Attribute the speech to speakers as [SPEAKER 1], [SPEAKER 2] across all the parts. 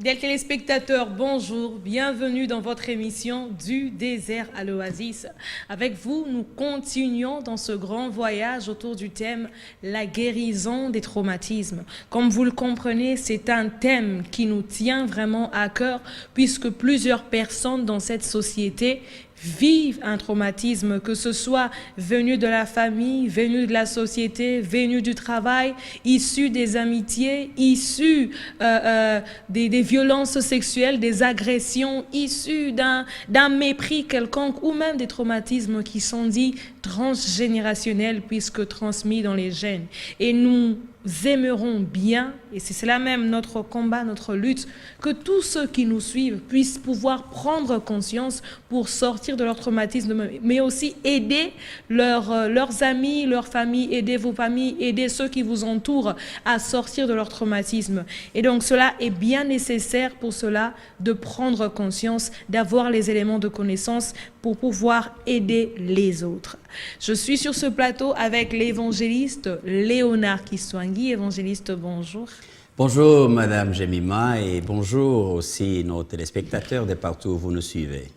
[SPEAKER 1] Fidèles téléspectateurs, bonjour, bienvenue dans votre émission Du désert à l'oasis. Avec vous, nous continuons dans ce grand voyage autour du thème la guérison des traumatismes. Comme vous le comprenez, c'est un thème qui nous tient vraiment à cœur puisque plusieurs personnes dans cette société vivent un traumatisme, que ce soit venu de la famille, venu de la société, venu du travail, issu des amitiés, issu des violences sexuelles, des agressions, issu d'un mépris quelconque ou même des traumatismes qui sont dits transgénérationnels puisque transmis dans les gènes. Et nous aimerons bien, et c'est cela même notre combat, notre lutte, que tous ceux qui nous suivent puissent pouvoir prendre conscience pour sortir de leur traumatisme, mais aussi aider leurs amis, leurs familles, aider vos familles, aider ceux qui vous entourent à sortir de leur traumatisme. Et donc cela est bien nécessaire pour cela de prendre conscience, d'avoir les éléments de connaissance pour pouvoir aider les autres. Je suis sur ce plateau avec l'évangéliste Léonard Kiswangi. Évangéliste, bonjour.
[SPEAKER 2] Bonjour Madame Jemima et bonjour aussi nos téléspectateurs de partout où vous nous suivez.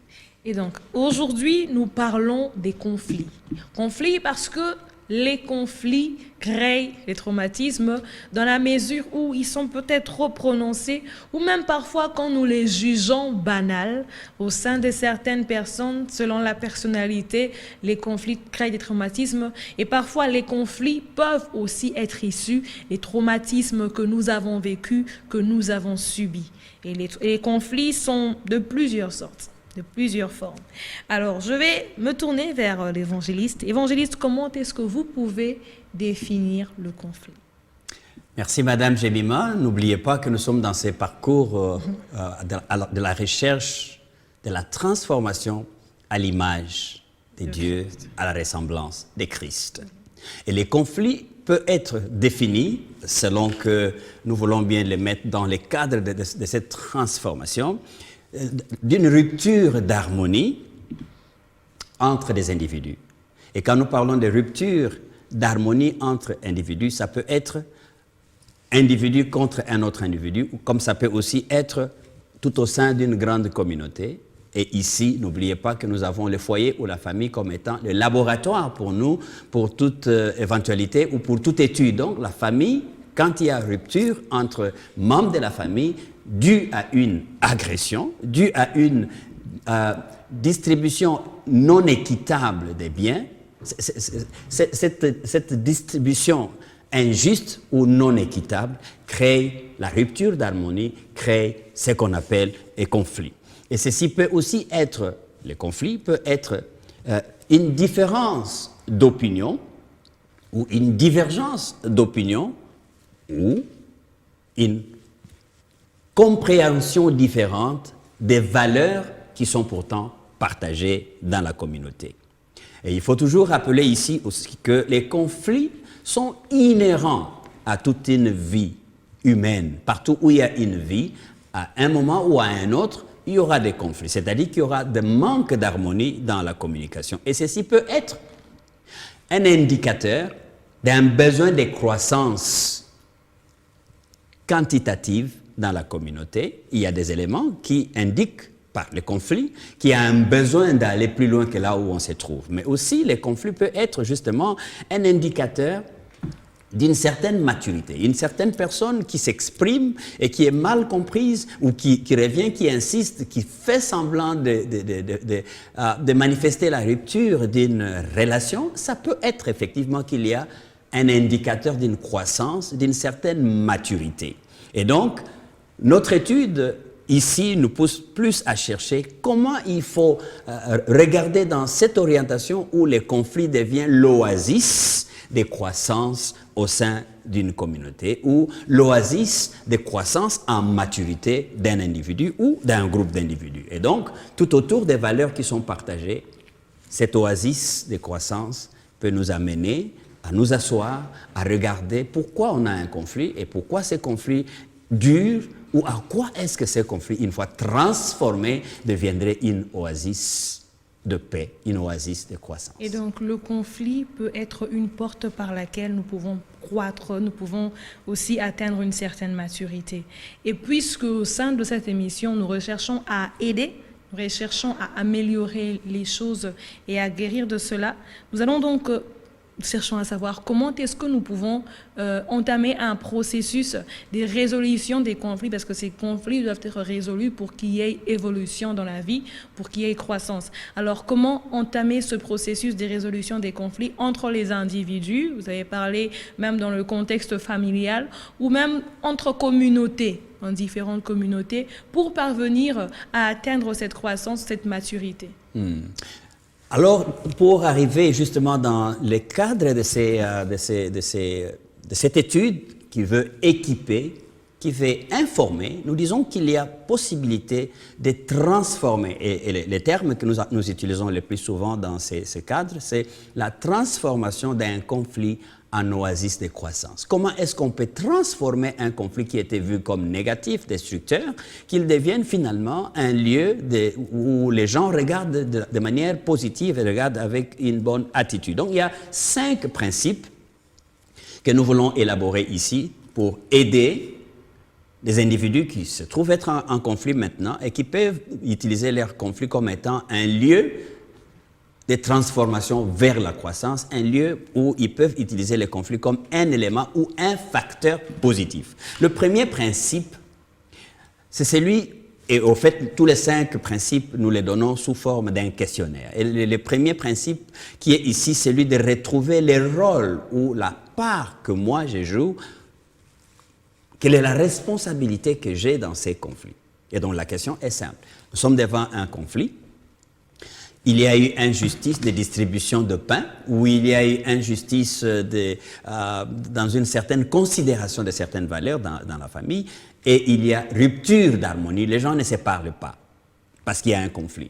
[SPEAKER 1] Et donc aujourd'hui nous parlons des conflits. Conflits parce que les conflits créent les traumatismes dans la mesure où ils sont peut-être trop prononcés ou même parfois quand nous les jugeons banals au sein de certaines personnes, selon la personnalité, les conflits créent des traumatismes et parfois les conflits peuvent aussi être issus des traumatismes que nous avons vécus, que nous avons subis. Et les conflits sont de plusieurs sortes, de plusieurs formes. Alors, je vais me tourner vers l'évangéliste. Évangéliste, comment est-ce que vous pouvez définir le conflit?
[SPEAKER 2] Merci Madame Jemima. N'oubliez pas que nous sommes dans ces parcours de la recherche, de la transformation à l'image de Dieu, à la ressemblance de Christ. Et les conflits peuvent être définis, selon que nous voulons bien les mettre dans le cadre de cette transformation, d'une rupture d'harmonie entre des individus. Et quand nous parlons de rupture d'harmonie entre individus, ça peut être individu contre un autre individu, comme ça peut aussi être tout au sein d'une grande communauté. Et ici, n'oubliez pas que nous avons le foyer ou la famille comme étant le laboratoire pour nous, pour toute éventualité ou pour toute étude. Donc la famille, quand il y a rupture entre membres de la famille, due à une agression, due à une distribution non équitable des biens, cette distribution injuste ou non équitable crée la rupture d'harmonie, crée ce qu'on appelle un conflit. Et ceci peut aussi être, le conflit peut être une différence d'opinion ou une divergence d'opinion ou une compréhension différente des valeurs qui sont pourtant partagées dans la communauté. Et il faut toujours rappeler ici aussi que les conflits sont inhérents à toute une vie humaine. Partout où il y a une vie, à un moment ou à un autre, il y aura des conflits. C'est-à-dire qu'il y aura des manques d'harmonie dans la communication. Et ceci peut être un indicateur d'un besoin de croissance quantitative dans la communauté. Il y a des éléments qui indiquent par les conflits qu'il y a un besoin d'aller plus loin que là où on se trouve. Mais aussi, les conflits peuvent être justement un indicateur d'une certaine maturité, une certaine personne qui s'exprime et qui est mal comprise ou qui revient, qui insiste, qui fait semblant de manifester la rupture d'une relation. Ça peut être effectivement qu'il y a un indicateur d'une croissance, d'une certaine maturité. Et donc, notre étude ici nous pousse plus à chercher comment il faut regarder dans cette orientation où les conflits deviennent l'oasis des croissances au sein d'une communauté ou l'oasis des croissances en maturité d'un individu ou d'un groupe d'individus. Et donc, tout autour des valeurs qui sont partagées, cette oasis des croissances peut nous amener à nous asseoir, à regarder pourquoi on a un conflit et pourquoi ces conflits durent ou à quoi est-ce que ces conflits, une fois transformés, deviendraient une oasis de paix, une oasis de croissance.
[SPEAKER 1] Et donc le conflit peut être une porte par laquelle nous pouvons croître, nous pouvons aussi atteindre une certaine maturité. Et puisque au sein de cette émission, nous recherchons à aider, nous recherchons à améliorer les choses et à guérir de cela, nous allons donc cherchons à savoir comment est-ce que nous pouvons entamer un processus de résolution des conflits, parce que ces conflits doivent être résolus pour qu'il y ait évolution dans la vie, pour qu'il y ait croissance. Alors, comment entamer ce processus de résolution des conflits entre les individus? Vous avez parlé même dans le contexte familial, ou même entre communautés, en différentes communautés, pour parvenir à atteindre cette croissance, cette maturité.
[SPEAKER 2] Alors, pour arriver justement dans le cadre de cette étude qui veut équiper, qui veut informer, nous disons qu'il y a possibilité de transformer, et les termes que nous utilisons le plus souvent dans ce cadre, c'est la transformation d'un conflit en oasis de croissance. Comment est-ce qu'on peut transformer un conflit qui était vu comme négatif, destructeur, qu'il devienne finalement un lieu où les gens regardent de manière positive et regardent avec une bonne attitude. Donc il y a 5 principes que nous voulons élaborer ici pour aider les individus qui se trouvent être en conflit maintenant et qui peuvent utiliser leur conflit comme étant un lieu de transformation vers la croissance, un lieu où ils peuvent utiliser les conflits comme un élément ou un facteur positif. Le premier principe, c'est celui, et au fait, tous les 5 principes, nous les donnons sous forme d'un questionnaire. Et le premier principe qui est ici, c'est celui de retrouver les rôles ou la part que moi je joue, quelle est la responsabilité que j'ai dans ces conflits. Et donc la question est simple. Nous sommes devant un conflit. Il y a eu injustice de distribution de pain, ou il y a eu injustice dans une certaine considération de certaines valeurs dans la famille, et il y a rupture d'harmonie. Les gens ne se parlent pas parce qu'il y a un conflit.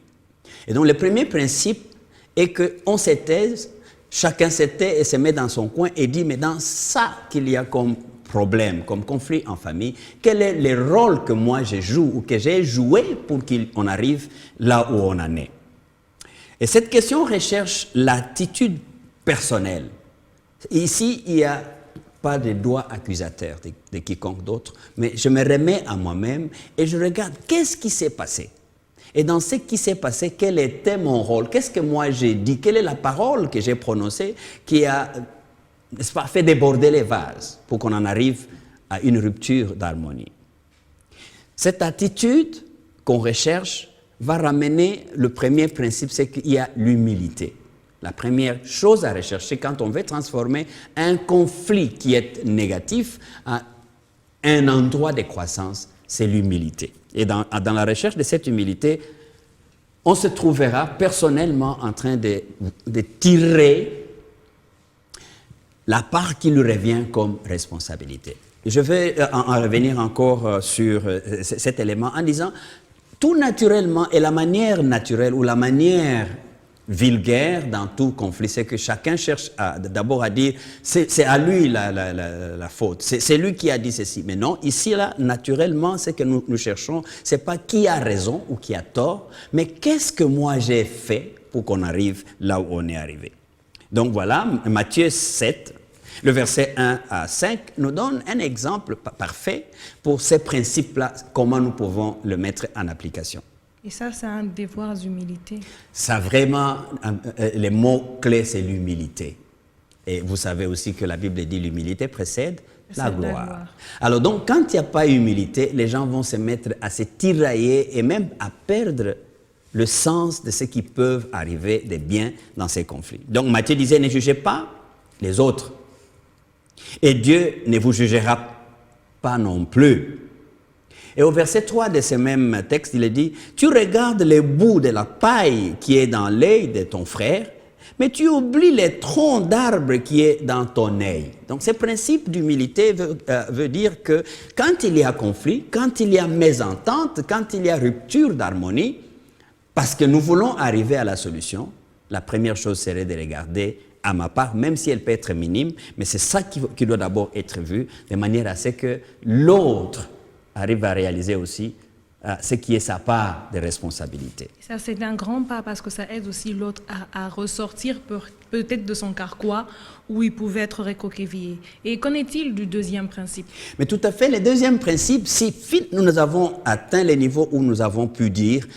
[SPEAKER 2] Et donc le premier principe est qu'on se taise, chacun se tait et se met dans son coin et dit, mais dans ça qu'il y a comme problème, comme conflit en famille, quel est le rôle que moi je joue ou que j'ai joué pour qu'on arrive là où on en est. Et cette question recherche l'attitude personnelle. Ici, il n'y a pas de doigt accusateur de quiconque d'autre, mais je me remets à moi-même et je regarde qu'est-ce qui s'est passé. Et dans ce qui s'est passé, quel était mon rôle? Qu'est-ce que moi j'ai dit? Quelle est la parole que j'ai prononcée qui a, n'est-ce pas, fait déborder les vases pour qu'on en arrive à une rupture d'harmonie? Cette attitude qu'on recherche va ramener le premier principe, c'est qu'il y a l'humilité. La première chose à rechercher quand on veut transformer un conflit qui est négatif à un endroit de croissance, c'est l'humilité. Et dans la recherche de cette humilité, on se trouvera personnellement en train de tirer la part qui lui revient comme responsabilité. Je vais en revenir encore sur cet élément en disant tout naturellement, et la manière naturelle ou la manière vulgaire dans tout conflit, c'est que chacun cherche d'abord à dire c'est à lui la faute, c'est lui qui a dit ceci. Mais non, ici, là, naturellement, ce que nous cherchons, c'est pas qui a raison ou qui a tort, mais qu'est-ce que moi j'ai fait pour qu'on arrive là où on est arrivé. Donc voilà, Matthieu 7, le verset 1 à 5 nous donne un exemple parfait pour ces principes-là, comment nous pouvons le mettre en application.
[SPEAKER 1] Et ça, c'est un devoir d'humilité.
[SPEAKER 2] Ça vraiment, le mot-clé, c'est l'humilité. Et vous savez aussi que la Bible dit l'humilité précède la gloire. Alors donc, quand il n'y a pas d'humilité, les gens vont se mettre à se tirailler et même à perdre le sens de ce qui peut arriver de bien dans ces conflits. Donc Matthieu disait, ne jugez pas les autres. Et Dieu ne vous jugera pas non plus. Et au verset 3 de ce même texte, il est dit, tu regardes le bout de la paille qui est dans l'œil de ton frère, mais tu oublies les troncs d'arbre qui est dans ton œil. Donc ce principe d'humilité veut dire que quand il y a conflit, quand il y a mésentente, quand il y a rupture d'harmonie, parce que nous voulons arriver à la solution, la première chose serait de regarder à ma part, même si elle peut être minime, mais c'est ça qui doit d'abord être vu, de manière à ce que l'autre arrive à réaliser aussi ce qui est sa part de responsabilité.
[SPEAKER 1] Ça, c'est un grand pas parce que ça aide aussi l'autre à ressortir peut-être de son carquois où il pouvait être récoquevillé. Et qu'en est-il du deuxième principe?
[SPEAKER 2] Mais tout à fait, le deuxième principe, si nous avons atteint les niveaux où nous avons pu dire,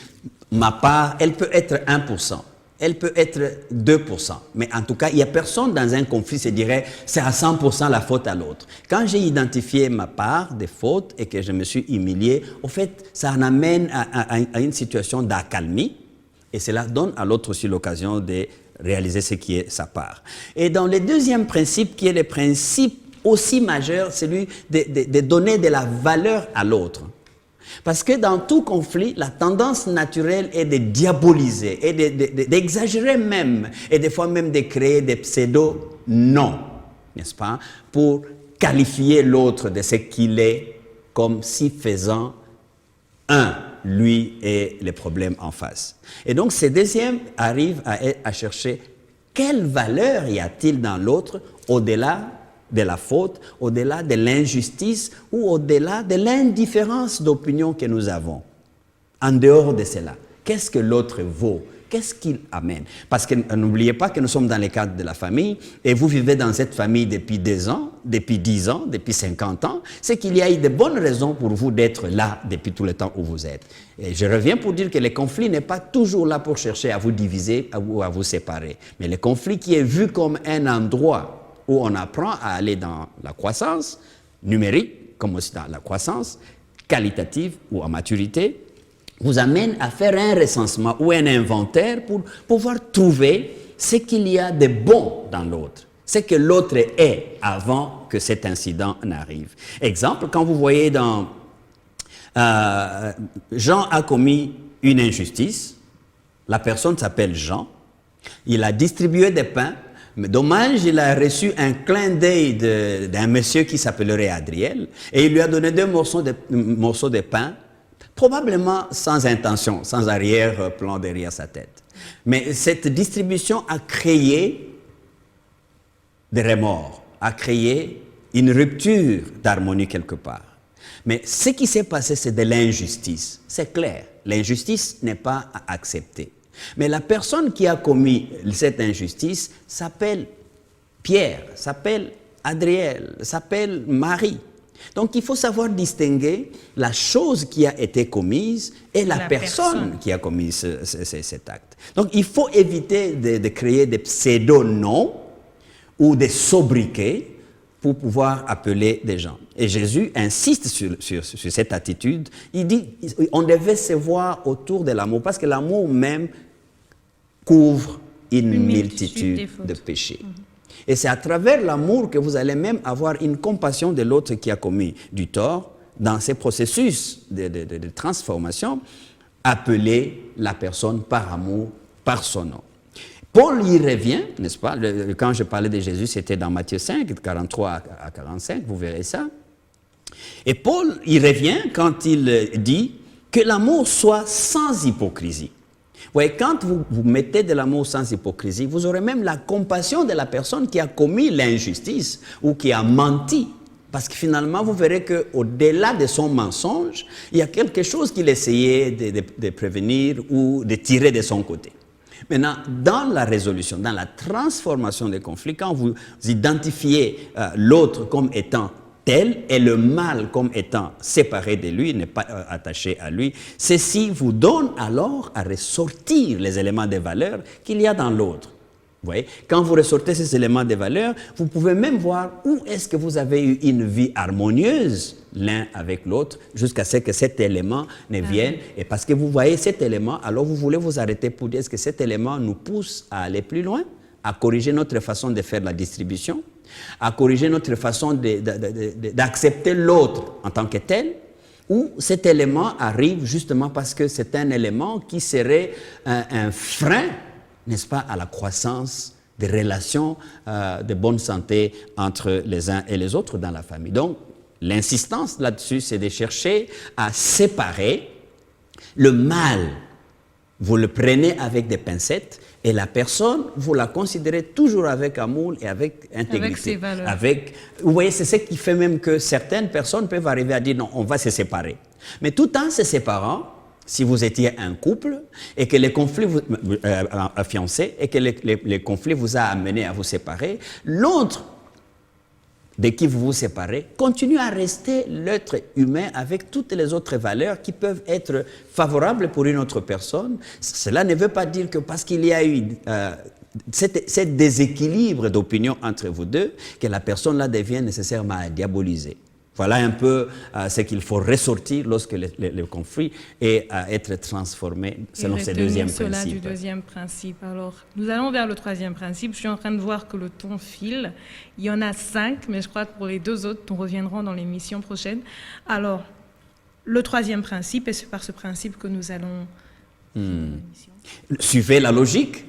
[SPEAKER 2] ma part, elle peut être 1%. Elle peut être 2%, mais en tout cas, il n'y a personne dans un conflit qui se dirait c'est à 100% la faute à l'autre. Quand j'ai identifié ma part des fautes et que je me suis humilié, au fait, ça en amène à une situation d'accalmie et cela donne à l'autre aussi l'occasion de réaliser ce qui est sa part. Et dans le deuxième principe, qui est le principe aussi majeur, celui de donner de la valeur à l'autre. Parce que dans tout conflit, la tendance naturelle est de diaboliser et d'exagérer même, et des fois même de créer des pseudo-noms, n'est-ce pas, pour qualifier l'autre de ce qu'il est, comme si faisant un, lui et les problèmes en face. Et donc, ce deuxième arrive à chercher quelle valeur y a-t-il dans l'autre au-delà de la faute, au-delà de l'injustice ou au-delà de l'indifférence d'opinion que nous avons. En dehors de cela, qu'est-ce que l'autre vaut? Qu'est-ce qu'il amène? Parce que n'oubliez pas que nous sommes dans le cadre de la famille et vous vivez dans cette famille depuis 2 ans, depuis 10 ans, depuis 50 ans. C'est qu'il y a eu de bonnes raisons pour vous d'être là depuis tout le temps où vous êtes. Et je reviens pour dire que le conflit n'est pas toujours là pour chercher à vous diviser ou à vous séparer. Mais le conflit qui est vu comme un endroit où on apprend à aller dans la croissance numérique, comme aussi dans la croissance qualitative ou en maturité, vous amène à faire un recensement ou un inventaire pour pouvoir trouver ce qu'il y a de bon dans l'autre, ce que l'autre est avant que cet incident n'arrive. Exemple, quand vous voyez dans Jean a commis une injustice, la personne s'appelle Jean, il a distribué des pains. Mais dommage, il a reçu un clin d'œil d'un monsieur qui s'appellerait Adriel et il lui a donné 2 morceaux de pain, probablement sans intention, sans arrière-plan derrière sa tête. Mais cette distribution a créé des remords, a créé une rupture d'harmonie quelque part. Mais ce qui s'est passé, c'est de l'injustice. C'est clair, l'injustice n'est pas à accepter. Mais la personne qui a commis cette injustice s'appelle Pierre, s'appelle Adriel, s'appelle Marie. Donc il faut savoir distinguer la chose qui a été commise et la personne qui a commis cet acte. Donc il faut éviter de créer des pseudo-noms ou des sobriquets pour pouvoir appeler des gens. Et Jésus insiste sur cette attitude. Il dit on devait se voir autour de l'amour, parce que l'amour même couvre une multitude de péchés. Et c'est à travers l'amour que vous allez même avoir une compassion de l'autre qui a commis du tort. Dans ces processus de transformation, appeler la personne par amour, par son nom. Paul y revient, n'est-ce pas? Quand je parlais de Jésus, c'était dans Matthieu 5, 43 à 45, vous verrez ça. Et Paul y revient quand il dit que l'amour soit sans hypocrisie. Vous voyez, quand vous mettez de l'amour sans hypocrisie, vous aurez même la compassion de la personne qui a commis l'injustice ou qui a menti. Parce que finalement, vous verrez qu'au-delà de son mensonge, il y a quelque chose qu'il essayait de prévenir ou de tirer de son côté. Maintenant, dans la résolution, dans la transformation des conflits, quand vous identifiez l'autre comme étant tel et le mal comme étant séparé de lui, n'est pas attaché à lui, ceci vous donne alors à ressortir les éléments de valeur qu'il y a dans l'autre. Vous voyez, quand vous ressortez ces éléments de valeur, vous pouvez même voir où est-ce que vous avez eu une vie harmonieuse l'un avec l'autre, jusqu'à ce que cet élément ne vienne. Et parce que vous voyez cet élément, alors vous voulez vous arrêter pour dire est-ce que cet élément nous pousse à aller plus loin, à corriger notre façon de faire la distribution, à corriger notre façon d'accepter l'autre en tant que tel, ou cet élément arrive justement parce que c'est un élément qui serait un frein, n'est-ce pas, à la croissance des relations de bonne santé entre les uns et les autres dans la famille. Donc, l'insistance là-dessus, c'est de chercher à séparer le mal. Vous le prenez avec des pincettes et la personne, vous la considérez toujours avec amour et avec intégrité.
[SPEAKER 1] Avec ses valeurs.
[SPEAKER 2] Vous voyez, c'est ce qui fait même que certaines personnes peuvent arriver à dire non, on va se séparer. Mais tout en se séparant, si vous étiez un couple et que les conflits fiancés et que les conflits vous a amené à vous séparer, l'autre de qui vous vous séparez continue à rester l'être humain avec toutes les autres valeurs qui peuvent être favorables pour une autre personne. Cela ne veut pas dire que parce qu'il y a eu cet déséquilibre d'opinion entre vous deux, que la personne-là devient nécessairement à diaboliser. Voilà un peu ce qu'il faut ressortir lorsque le conflit est à être transformé selon ce deuxième principe.
[SPEAKER 1] Cela du deuxième principe. Alors, nous allons vers le troisième principe. Je suis en train de voir que le temps file. Il y en a 5, mais je crois que pour les 2 autres, nous reviendrons dans l'émission prochaine. Alors, le troisième principe, et c'est par ce principe que nous allons...
[SPEAKER 2] Suivez la logique.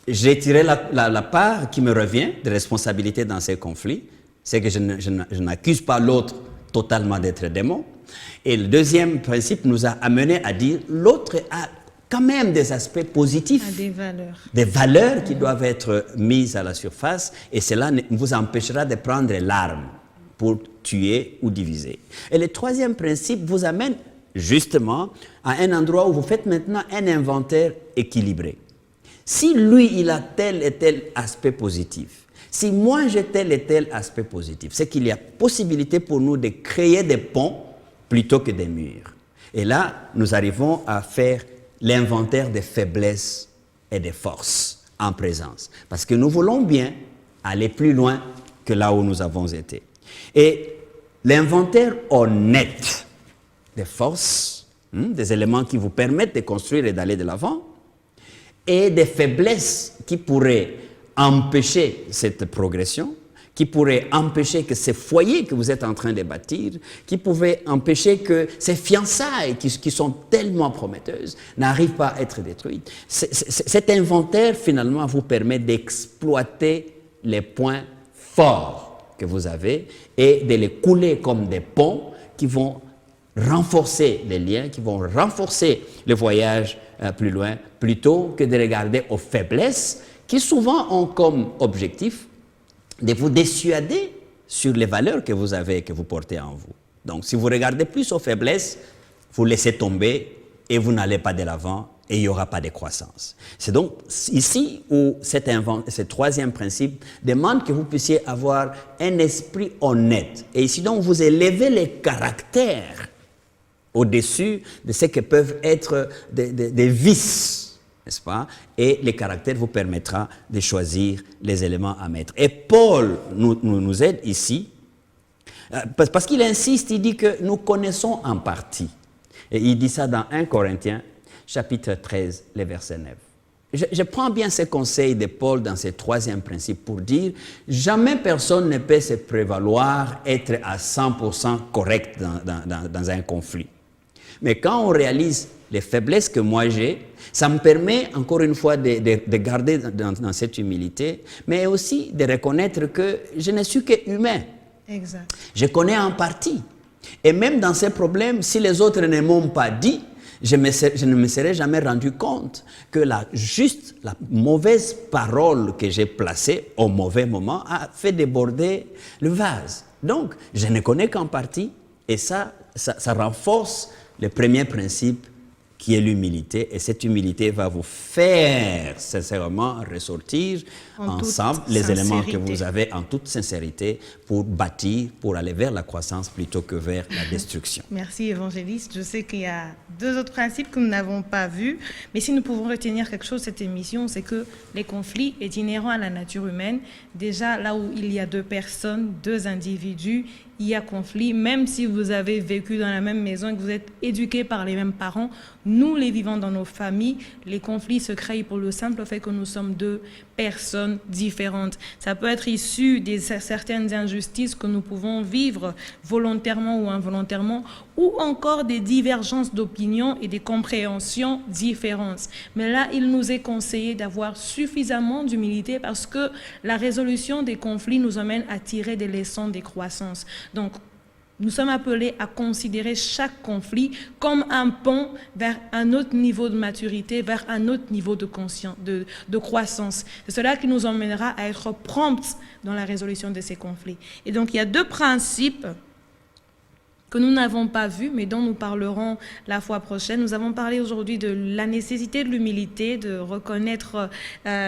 [SPEAKER 2] J'ai tiré la part qui me revient de responsabilité dans ces conflits. C'est que je n'accuse pas l'autre totalement d'être démon. Et le deuxième principe nous a amené à dire l'autre a quand même des aspects positifs.
[SPEAKER 1] Des valeurs.
[SPEAKER 2] Des valeurs qui doivent être mises à la surface et cela vous empêchera de prendre l'arme pour tuer ou diviser. Et le troisième principe vous amène justement à un endroit où vous faites maintenant un inventaire équilibré. Si lui, il a tel et tel aspect positif, si moi j'ai tel et tel aspect positif, c'est qu'il y a possibilité pour nous de créer des ponts plutôt que des murs. Et là, nous arrivons à faire l'inventaire des faiblesses et des forces en présence. Parce que nous voulons bien aller plus loin que là où nous avons été. Et l'inventaire honnête des forces, des éléments qui vous permettent de construire et d'aller de l'avant, et des faiblesses qui pourraient empêcher cette progression, qui pourraient empêcher que ces foyers que vous êtes en train de bâtir, qui pouvaient empêcher que ces fiançailles qui sont tellement prometteuses n'arrivent pas à être détruites. Cet inventaire, finalement, vous permet d'exploiter les points forts que vous avez et de les couler comme des ponts qui vont renforcer les liens, qui vont renforcer le voyage plus loin, plutôt que de regarder aux faiblesses qui souvent ont comme objectif de vous dissuader sur les valeurs que vous avez et que vous portez en vous. Donc, si vous regardez plus aux faiblesses, vous laissez tomber et vous n'allez pas de l'avant et il n'y aura pas de croissance. C'est donc ici où ce troisième principe demande que vous puissiez avoir un esprit honnête. Et ici donc, vous élevez les caractères au-dessus de ce que peuvent être des vices, n'est-ce pas? Et les caractères vous permettra de choisir les éléments à mettre. Et Paul nous aide ici, parce qu'il insiste, il dit que nous connaissons en partie. Et il dit ça dans 1 Corinthiens, chapitre 13, le verset 9. Je prends bien ce conseil de Paul dans ce troisième principe pour dire jamais personne ne peut se prévaloir être à 100% correct dans un conflit. Mais quand on réalise les faiblesses que moi j'ai, ça me permet encore une fois de garder dans cette humilité, mais aussi de reconnaître que je ne suis qu'humain.
[SPEAKER 1] Exact.
[SPEAKER 2] Je connais en partie. Et même dans ces problèmes, si les autres ne m'ont pas dit, je ne me serais jamais rendu compte que la mauvaise parole que j'ai placée au mauvais moment a fait déborder le vase. Donc, je ne connais qu'en partie, et ça renforce le premier principe qui est l'humilité. Et cette humilité va vous faire sincèrement ressortir ensemble les éléments que vous avez en toute sincérité pour bâtir, pour aller vers la croissance plutôt que vers la destruction.
[SPEAKER 1] Merci évangéliste. Je sais qu'il y a 2 autres principes que nous n'avons pas vus, mais si nous pouvons retenir quelque chose de cette émission, c'est que les conflits est inhérent à la nature humaine. Déjà, là où il y a 2 personnes, 2 individus, il y a conflit, même si vous avez vécu dans la même maison et que vous êtes éduqués par les mêmes parents, nous les vivons dans nos familles, les conflits se créent pour le simple fait que nous sommes 2 personnes différentes. Ça peut être issu de certaines injustices que nous pouvons vivre volontairement ou involontairement, ou encore des divergences d'opinion et des compréhensions différentes. Mais là, il nous est conseillé d'avoir suffisamment d'humilité parce que la résolution des conflits nous amène à tirer des leçons de croissance. Donc, nous sommes appelés à considérer chaque conflit comme un pont vers un autre niveau de maturité, vers un autre niveau de croissance. C'est cela qui nous emmènera à être prompts dans la résolution de ces conflits. Et donc, il y a 2 principes que nous n'avons pas vues, mais dont nous parlerons la fois prochaine. Nous avons parlé aujourd'hui de la nécessité de l'humilité, de reconnaître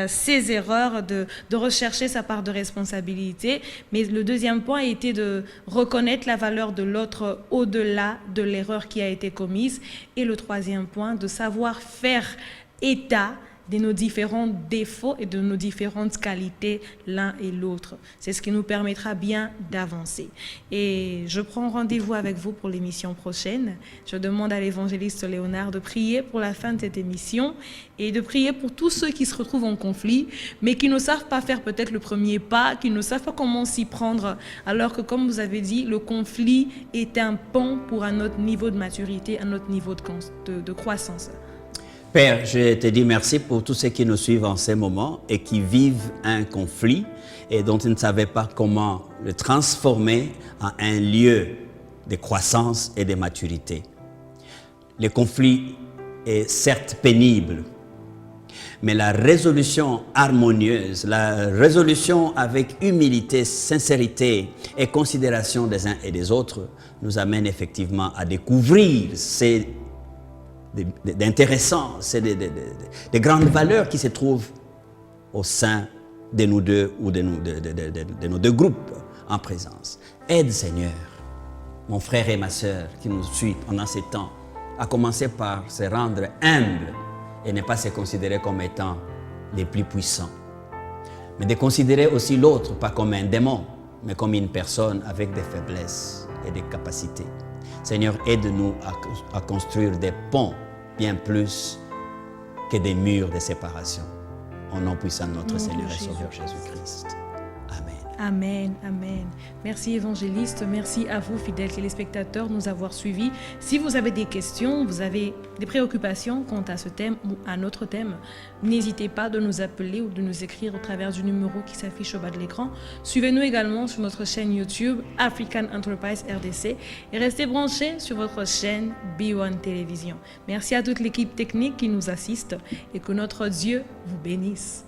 [SPEAKER 1] ses erreurs, de rechercher sa part de responsabilité. Mais le deuxième point a été de reconnaître la valeur de l'autre au-delà de l'erreur qui a été commise. Et le troisième point, de savoir faire état de nos différents défauts et de nos différentes qualités l'un et l'autre. C'est ce qui nous permettra bien d'avancer. Et je prends rendez-vous avec vous pour l'émission prochaine. Je demande à l'évangéliste Léonard de prier pour la fin de cette émission et de prier pour tous ceux qui se retrouvent en conflit, mais qui ne savent pas faire peut-être le premier pas, qui ne savent pas comment s'y prendre, alors que, comme vous avez dit, le conflit est un pont pour un autre niveau de maturité, un autre niveau de croissance.
[SPEAKER 2] Père, je te dis merci pour tous ceux qui nous suivent en ces moments et qui vivent un conflit et dont ils ne savaient pas comment le transformer en un lieu de croissance et de maturité. Le conflit est certes pénible, mais la résolution harmonieuse, la résolution avec humilité, sincérité et considération des uns et des autres nous amène effectivement à découvrir d'intéressants, c'est des grandes valeurs qui se trouvent au sein de nous deux ou de nos deux groupes en présence. Aide, Seigneur, mon frère et ma sœur qui nous suivent pendant ces temps, à commencer par se rendre humbles et ne pas se considérer comme étant les plus puissants, mais de considérer aussi l'autre pas comme un démon, mais comme une personne avec des faiblesses et des capacités. Seigneur, aide-nous à construire des ponts bien plus que des murs de séparation. Au nom puissant de notre Seigneur et Sauveur Jésus-Christ. Amen.
[SPEAKER 1] Amen, amen. Merci évangéliste, merci à vous fidèles téléspectateurs de nous avoir suivis. Si vous avez des questions, vous avez des préoccupations quant à ce thème ou à notre thème, n'hésitez pas de nous appeler ou de nous écrire au travers du numéro qui s'affiche au bas de l'écran. Suivez-nous également sur notre chaîne YouTube African Enterprise RDC et restez branchés sur votre chaîne B1 Télévision. Merci à toute l'équipe technique qui nous assiste et que notre Dieu vous bénisse.